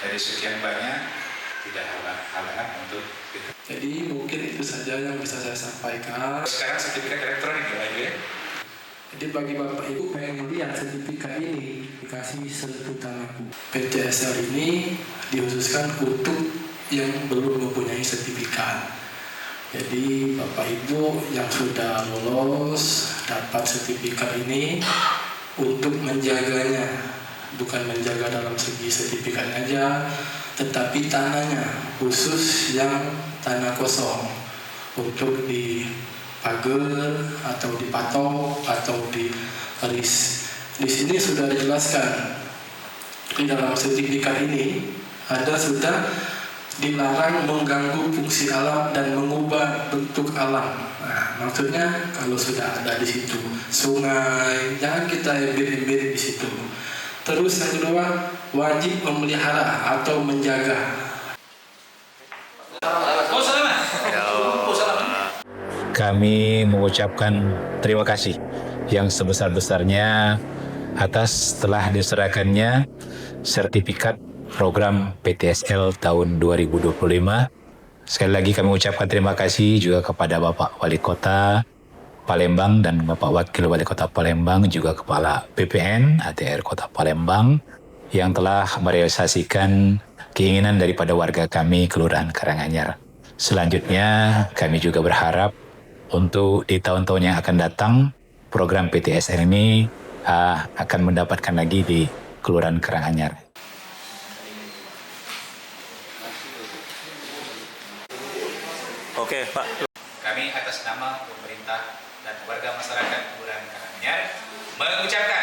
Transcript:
dari sekian banyak tidak halangan untuk itu. Jadi mungkin itu saja yang bisa saya sampaikan. Sekarang sertifikat elektronik ya Ibu ya? Jadi bagi Bapak Ibu pengen melihat sertifikat ini dikasih sebutan aku. PTSL ini dikhususkan untuk yang belum mempunyai sertifikat. Jadi Bapak Ibu yang sudah lolos dapat sertifikat ini untuk menjaganya, bukan menjaga dalam segi sertifikat aja, tetapi tanahnya khusus yang tanah kosong untuk dipagar atau dipatok atau diris. Di sini sudah dijelaskan di dalam sertifikat ini ada sudah dilarang mengganggu fungsi alam dan mengubah bentuk alam. Nah, maksudnya kalau sudah ada di situ sungai, jangan kita embed-embed di situ. Terus yang kedua, wajib memelihara atau menjaga. Kami mengucapkan terima kasih yang sebesar-besarnya atas telah diserahkannya sertifikat program PTSL tahun 2025. Sekali lagi kami ucapkan terima kasih juga kepada Bapak Wali Kota Palembang dan Bapak Wakil Wali Kota Palembang, juga Kepala BPN ATR Kota Palembang yang telah merealisasikan keinginan daripada warga kami Kelurahan Karanganyar. Selanjutnya kami juga berharap untuk di tahun-tahun yang akan datang program PTSL ini akan mendapatkan lagi di Kelurahan Karanganyar. Oke, Pak. Kami atas nama pemerintah dan warga masyarakat Kelurahan Karanganyar mengucapkan